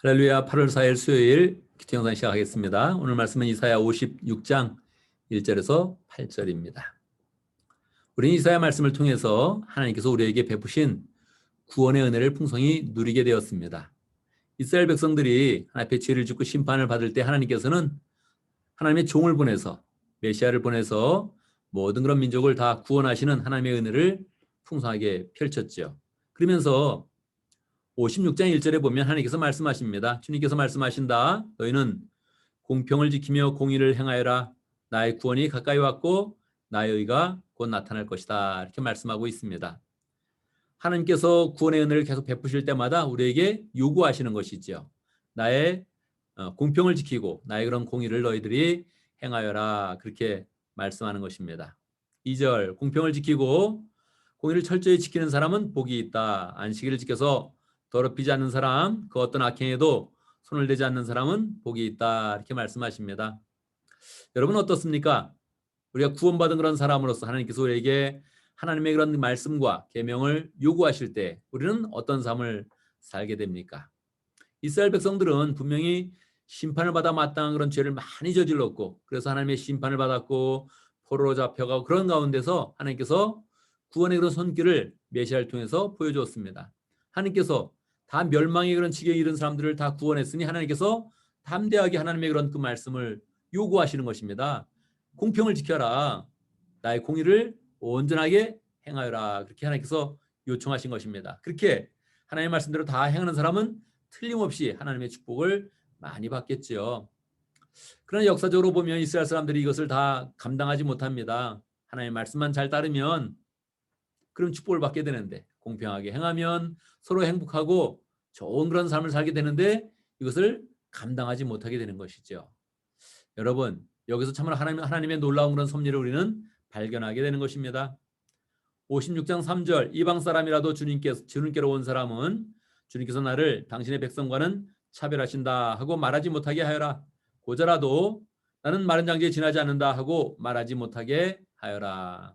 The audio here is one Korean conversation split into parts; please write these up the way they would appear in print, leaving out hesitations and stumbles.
할렐루야. 8월 4일 수요일 기도 영상 시작하겠습니다. 오늘 말씀은 이사야 56장 1절에서 8절입니다. 우리는 이사야 말씀을 통해서 하나님께서 우리에게 베푸신 구원의 은혜를 풍성히 누리게 되었습니다. 이스라엘 백성들이 하나님 앞에 죄를 짓고 심판을 받을 때 하나님께서는 하나님의 종을 보내서 메시아를 보내서 모든 그런 민족을 다 구원하시는 하나님의 은혜를 풍성하게 펼쳤죠. 그러면서 56장 1절에 보면 하나님께서 말씀하십니다. 주님께서 말씀하신다. 너희는 공평을 지키며 공의를 행하여라. 나의 구원이 가까이 왔고 나의 의가 곧 나타날 것이다. 이렇게 말씀하고 있습니다. 하나님께서 구원의 은혜를 계속 베푸실 때마다 우리에게 요구하시는 것이죠. 나의 공평을 지키고 나의 그런 공의를 너희들이 행하여라. 그렇게 말씀하는 것입니다. 2절 공평을 지키고 공의를 철저히 지키는 사람은 복이 있다. 안식일을 지켜서 더럽히지 않는 사람, 그 어떤 악행에도 손을 대지 않는 사람은 복이 있다. 이렇게 말씀하십니다. 여러분 어떻습니까? 우리가 구원받은 그런 사람으로서 하나님께서 우리에게 하나님의 그런 말씀과 계명을 요구하실 때 우리는 어떤 삶을 살게 됩니까? 이스라엘 백성들은 분명히 심판을 받아 마땅한 그런 죄를 많이 저질렀고 그래서 하나님의 심판을 받았고 포로로 잡혀가고 그런 가운데서 하나님께서 구원의 그런 손길을 메시아를 통해서 보여주었습니다. 하나님께서 다 멸망의 그런 지경에 이른 사람들을 다 구원했으니 하나님께서 담대하게 하나님의 그런 그 말씀을 요구하시는 것입니다. 공평을 지켜라. 나의 공의를 온전하게 행하여라. 그렇게 하나님께서 요청하신 것입니다. 그렇게 하나님의 말씀대로 다 행하는 사람은 틀림없이 하나님의 축복을 많이 받겠죠. 그러나 역사적으로 보면 이스라엘 사람들이 이것을 다 감당하지 못합니다. 하나님의 말씀만 잘 따르면 그럼 축복을 받게 되는데 공평하게 행하면 서로 행복하고 좋은 그런 삶을 살게 되는데 이것을 감당하지 못하게 되는 것이죠. 여러분 여기서 참으로 하나님의 놀라운 그런 섭리를 우리는 발견하게 되는 것입니다. 56장 3절 이방 사람이라도 주님께로 온 사람은 주님께서 나를 당신의 백성과는 차별하신다 하고 말하지 못하게 하여라. 고자라도 나는 마른 장지에 지나지 않는다 하고 말하지 못하게 하여라.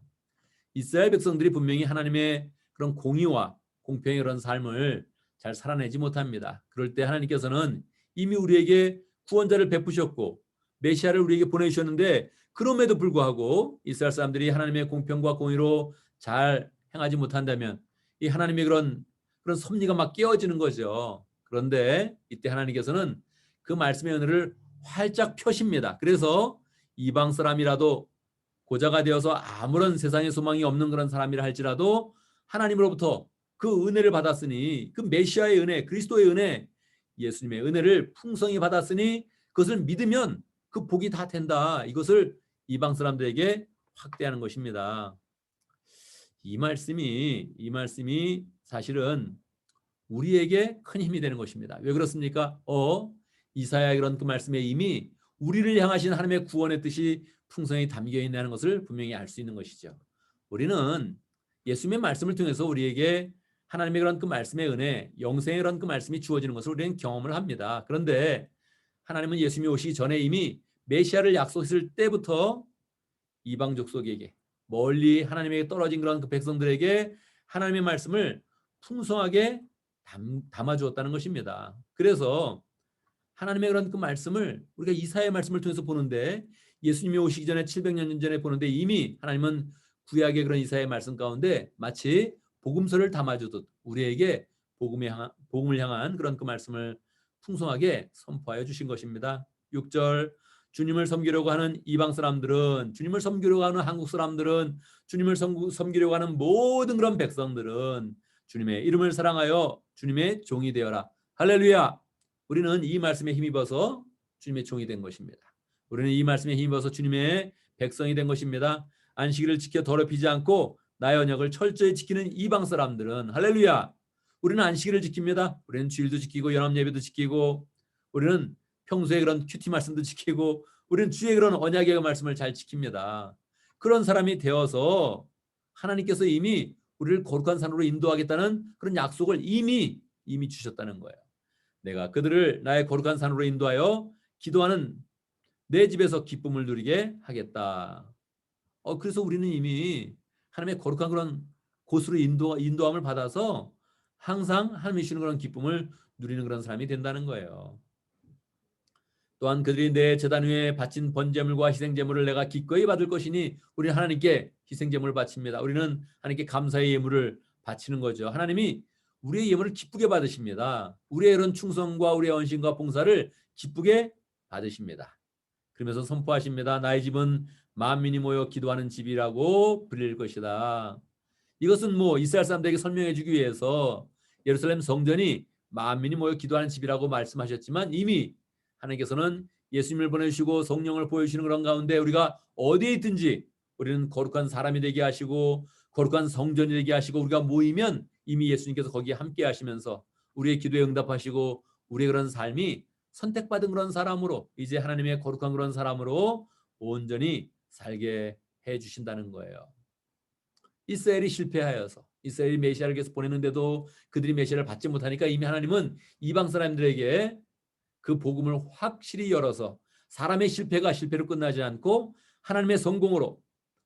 이스라엘 백성들이 분명히 하나님의 그런 공의와 공평의 그런 삶을 잘 살아내지 못합니다. 그럴 때 하나님께서는 이미 우리에게 구원자를 베푸셨고 메시아를 우리에게 보내주셨는데 그럼에도 불구하고 이스라엘 사람들이 하나님의 공평과 공의로 잘 행하지 못한다면 이 하나님의 그런 섭리가 막 깨어지는 거죠. 그런데 이때 하나님께서는 그 말씀의 은혜를 활짝 펴십니다. 그래서 이방 사람이라도 고자가 되어서 아무런 세상에 소망이 없는 그런 사람이라 할지라도 하나님으로부터 그 은혜를 받았으니 그 메시아의 은혜, 그리스도의 은혜, 예수님의 은혜를 풍성히 받았으니 그것을 믿으면 그 복이 다 된다. 이것을 이방 사람들에게 확대하는 것입니다. 이 말씀이 사실은 우리에게 큰 힘이 되는 것입니다. 왜 그렇습니까? 이사야의 그런 그 말씀에 이미 우리를 향하신 하나님의 구원의 뜻이 풍성히 담겨 있다는 것을 분명히 알 수 있는 것이죠. 우리는 예수님의 말씀을 통해서 우리에게 하나님의 그런 그 말씀의 은혜, 영생의 그런 그 말씀이 주어지는 것을 우리는 경험을 합니다. 그런데 하나님은 예수님이 오시기 전에 이미 메시아를 약속했을 때부터 이방 족속에게 멀리 하나님에게 떨어진 그런 그 백성들에게 하나님의 말씀을 풍성하게 담아주었다는 것입니다. 그래서 하나님의 그런 그 말씀을 우리가 이사야의 말씀을 통해서 보는데 예수님이 오시기 전에 700년 전에 보는데 이미 하나님은 구약의 그런 이사야의 말씀 가운데 마치 복음서를 담아주듯 우리에게 복음을 향한 그런 그 말씀을 풍성하게 선포하여 주신 것입니다. 6절 주님을 섬기려고 하는 이방 사람들은 주님을 섬기려고 하는 한국 사람들은 주님을 섬기려고 하는 모든 그런 백성들은 주님의 이름을 사랑하여 주님의 종이 되어라. 할렐루야. 우리는 이 말씀에 힘입어서 주님의 종이 된 것입니다. 우리는 이 말씀에 힘입어서 주님의 백성이 된 것입니다. 안식일을 지켜 더럽히지 않고 나의 언약을 철저히 지키는 이방 사람들은 할렐루야. 우리는 안식일을 지킵니다. 우리는 주일도 지키고 연합예배도 지키고 우리는 평소에 그런 큐티 말씀도 지키고 우리는 주의 그런 언약의 말씀을 잘 지킵니다. 그런 사람이 되어서 하나님께서 이미 우리를 거룩한 산으로 인도하겠다는 그런 약속을 이미 주셨다는 거예요. 내가 그들을 나의 거룩한 산으로 인도하여 기도하는 내 집에서 기쁨을 누리게 하겠다. 그래서 우리는 이미 하나님의 거룩한 그런 곳으로 인도함을 받아서 항상 하나님이 주시는 그런 기쁨을 누리는 그런 사람이 된다는 거예요. 또한 그들이 내 제단 위에 바친 번제물과 희생제물을 내가 기꺼이 받을 것이니 우리는 하나님께 희생제물을 바칩니다. 우리는 하나님께 감사의 예물을 바치는 거죠. 하나님이 우리의 예물을 기쁘게 받으십니다. 우리의 이런 충성과 우리의 헌신과 봉사를 기쁘게 받으십니다. 그러면서 선포하십니다. 나의 집은 만민이 모여 기도하는 집이라고 불릴 것이다. 이것은 이스라엘 사람들에게 설명해 주기 위해서 예루살렘 성전이 만민이 모여 기도하는 집이라고 말씀하셨지만 이미 하나님께서는 예수님을 보내주시고 성령을 보여주시는 그런 가운데 우리가 어디에 있든지 우리는 거룩한 사람이 되게 하시고 거룩한 성전이 되게 하시고 우리가 모이면 이미 예수님께서 거기에 함께 하시면서 우리의 기도에 응답하시고 우리의 그런 삶이 선택받은 그런 사람으로 이제 하나님의 거룩한 그런 사람으로 온전히 살게 해주신다는 거예요. 이스라엘이 실패하여서 이스라엘이 메시아를 계속 보내는데도 그들이 메시아를 받지 못하니까 이미 하나님은 이방 사람들에게 그 복음을 확실히 열어서 사람의 실패가 실패로 끝나지 않고 하나님의 성공으로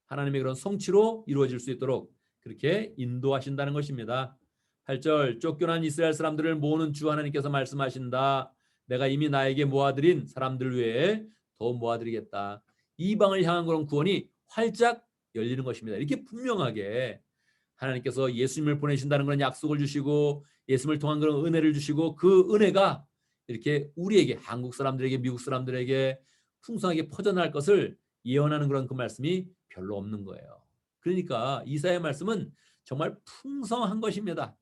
하나님의 그런 성취로 이루어질 수 있도록 그렇게 인도하신다는 것입니다. 8절 쫓겨난 이스라엘 사람들을 모으는 주 하나님께서 말씀하신다. 내가 이미 나에게 모아드린 사람들 외에 더 모아드리겠다. 이방을 향한 그런 구원이 활짝 열리는 것입니다. 이렇게 분명하게 하나님께서 예수님을 보내신다는 그런 약속을 주시고 예수님을 통한 그런 은혜를 주시고 그 은혜가 이렇게 우리에게 한국 사람들에게 미국 사람들에게 풍성하게 퍼져나갈 것을 예언하는 그런 그 말씀이 별로 없는 거예요. 그러니까 이사야의 말씀은 정말 풍성한 것입니다.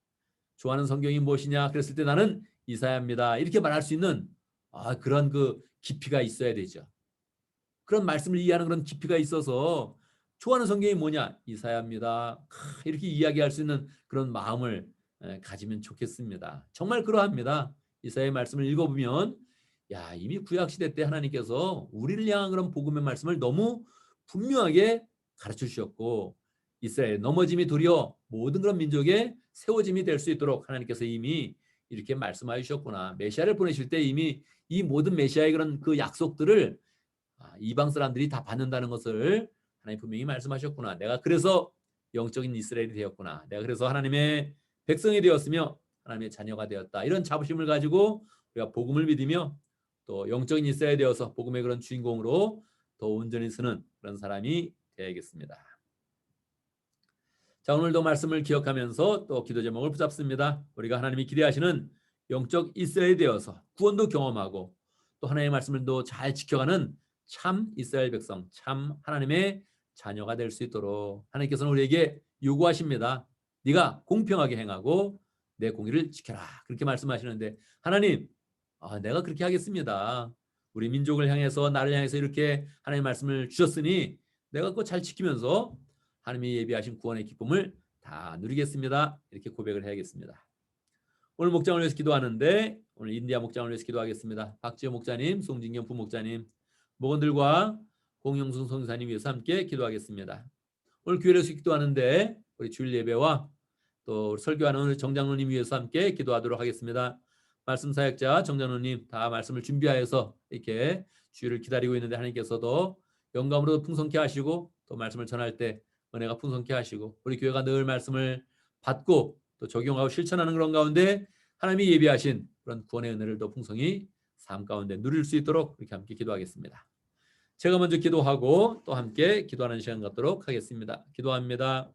좋아하는 성경이 무엇이냐 그랬을 때 나는 이사야입니다. 이렇게 말할 수 있는 그런 그 깊이가 있어야 되죠. 그런 말씀을 이해하는 그런 깊이가 있어서 좋아하는 성경이 뭐냐 이사야입니다. 이렇게 이야기할 수 있는 그런 마음을 가지면 좋겠습니다. 정말 그러합니다. 이사야의 말씀을 읽어보면 이미 구약시대 때 하나님께서 우리를 향한 그런 복음의 말씀을 너무 분명하게 가르쳐 주셨고 이스라엘 넘어짐이 도리어 모든 그런 민족의 세워짐이 될 수 있도록 하나님께서 이미 이렇게 말씀하여 주셨구나. 메시아를 보내실 때 이미 이 모든 메시아의 그런 그 약속들을 이방 사람들이 다 받는다는 것을 하나님 분명히 말씀하셨구나. 내가 그래서 영적인 이스라엘이 되었구나. 내가 그래서 하나님의 백성이 되었으며 하나님의 자녀가 되었다. 이런 자부심을 가지고 우리가 복음을 믿으며 또 영적인 이스라엘이 되어서 복음의 그런 주인공으로 더 온전히 서는 그런 사람이 되어야겠습니다. 자, 오늘도 말씀을 기억하면서 또 기도 제목을 붙잡습니다. 우리가 하나님이 기대하시는 영적 이스라엘이 되어서 구원도 경험하고 또 하나님의 말씀을 또 잘 지켜가는 참 이스라엘 백성, 참 하나님의 자녀가 될 수 있도록 하나님께서는 우리에게 요구하십니다. 네가 공평하게 행하고 내 공의를 지켜라. 그렇게 말씀하시는데 하나님, 내가 그렇게 하겠습니다. 우리 민족을 향해서 나를 향해서 이렇게 하나님의 말씀을 주셨으니 내가 그거 잘 지키면서 하나님이 예비하신 구원의 기쁨을 다 누리겠습니다. 이렇게 고백을 해야겠습니다. 오늘 목장을 위해서 기도하는데 오늘 인디아 목장을 위해서 기도하겠습니다. 박지호 목자님, 송진경 부목자님, 목원들과 공영순 성사님 위해서 함께 기도하겠습니다. 오늘 교회를 위해서 기도하는데 우리 주일 예배와 또 설교하는 우리 정장로님 위해서 함께 기도하도록 하겠습니다. 말씀 사역자 정장로님 다 말씀을 준비하여서 이렇게 주일을 기다리고 있는데 하나님께서도 영감으로 풍성케 하시고 또 말씀을 전할 때 은혜가 풍성케 하시고 우리 교회가 늘 말씀을 받고 또 적용하고 실천하는 그런 가운데 하나님이 예비하신 그런 구원의 은혜를 더 풍성히 삶 가운데 누릴 수 있도록 이렇게 함께 기도하겠습니다. 제가 먼저 기도하고 또 함께 기도하는 시간 갖도록 하겠습니다. 기도합니다.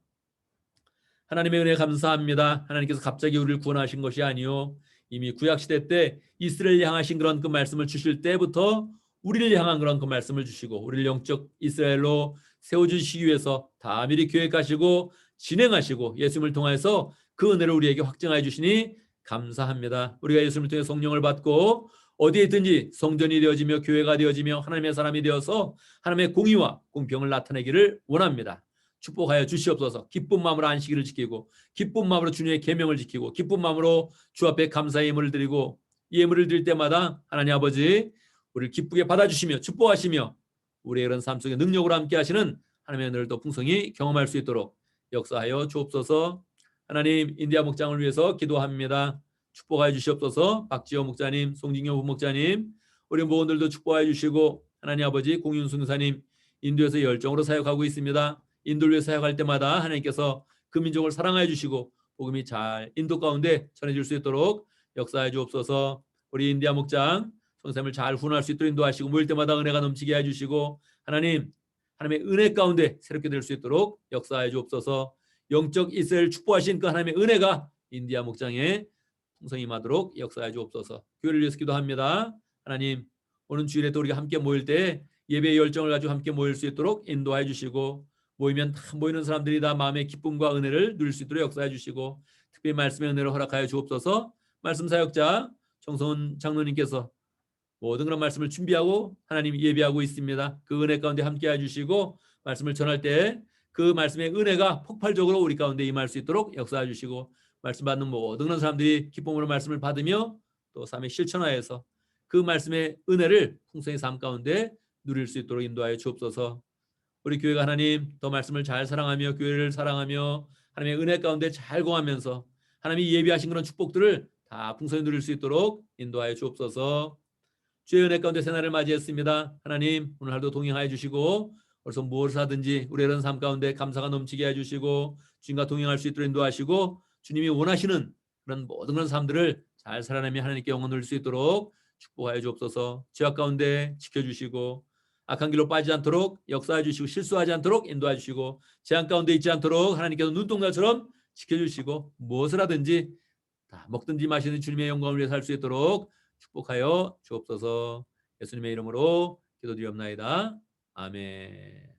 하나님의 은혜 감사합니다. 하나님께서 갑자기 우리를 구원하신 것이 아니요 이미 구약시대 때 이스라엘을 향하신 그런 그 말씀을 주실 때부터 우리를 향한 그런 그 말씀을 주시고 우리를 영적 이스라엘로 세워주시기 위해서 다 미리 계획하시고 진행하시고 예수님을 통해서 그 은혜를 우리에게 확증하여 주시니 감사합니다. 우리가 예수님을 통해 성령을 받고 어디에 있든지 성전이 되어지며 교회가 되어지며 하나님의 사람이 되어서 하나님의 공의와 공평을 나타내기를 원합니다. 축복하여 주시옵소서. 기쁜 마음으로 안식일을 지키고 기쁜 마음으로 주님의 계명을 지키고 기쁜 마음으로 주 앞에 감사의 예물을 드리고 이 예물을 드릴 때마다 하나님 아버지 우리를 기쁘게 받아주시며 축복하시며 우리의 그런 삶 속에 능력으로 함께 하시는 하나님의 은혜를 더 풍성히 경험할 수 있도록 역사하여 주옵소서. 하나님 인디아 목장을 위해서 기도합니다. 축복하여 주시옵소서. 박지호 목자님, 송진경 부목자님, 우리 모원들도 축복하여 주시고 하나님 아버지 공윤승 사님 인도에서 열정으로 사역하고 있습니다. 인도를 위해 사역할 때마다 하나님께서 그 민족을 사랑하여 주시고 복음이 잘 인도 가운데 전해질 수 있도록 역사해 주옵소서. 우리 인디아 목장 성샘을 잘 훈련할 수 있도록 인도하시고 모일 때마다 은혜가 넘치게 해주시고 하나님 하나님의 은혜 가운데 새롭게 될 수 있도록 역사해 주옵소서. 영적 이스라엘 축복하신 그 하나님의 은혜가 인디아 목장에 풍성히 임하도록 역사해 주옵소서. 교회를 위해서 기도합니다. 하나님 오는 주일에도 우리가 함께 모일 때 예배의 열정을 가지고 함께 모일 수 있도록 인도해 주시고 모이면 다 모이는 사람들이 다 마음의 기쁨과 은혜를 누릴 수 있도록 역사해 주시고 특별히 말씀의 은혜를 허락하여 주옵소서. 말씀 사역자 정성훈 장로님께서 모든 그런 말씀을 준비하고 하나님 예배하고 있습니다. 그 은혜 가운데 함께 해주시고 말씀을 전할 때 그 말씀의 은혜가 폭발적으로 우리 가운데 임할 수 있도록 역사해 주시고 말씀 받는 모든 그런 사람들이 기쁨으로 말씀을 받으며 또 삶의 실천하여서 그 말씀의 은혜를 풍성히 삶 가운데 누릴 수 있도록 인도하여 주옵소서. 우리 교회가 하나님 더 말씀을 잘 사랑하며 교회를 사랑하며 하나님의 은혜 가운데 잘 공하면서 하나님이 예비하신 그런 축복들을 다 풍성히 누릴 수 있도록 인도하여 주옵소서. 주의 은혜 가운데 새날을 맞이했습니다. 하나님 오늘 하루도 동행하여 주시고 벌써 무엇을 하든지 우리의 이런 삶 가운데 감사가 넘치게 해주시고 주님과 동행할 수 있도록 인도하시고 주님이 원하시는 그런 모든 그런 삶들을 잘 살아내며 하나님께 영광 돌릴 수 있도록 축복하여 주옵소서. 죄악 가운데 지켜주시고 악한 길로 빠지지 않도록 역사해 주시고 실수하지 않도록 인도해 주시고 재앙 가운데 있지 않도록 하나님께서 눈동자처럼 지켜주시고 무엇을 하든지 다 먹든지 마시든지 주님의 영광을 위해 살 수 있도록 축복하여 주옵소서. 예수님의 이름으로 기도드리옵나이다. 아멘.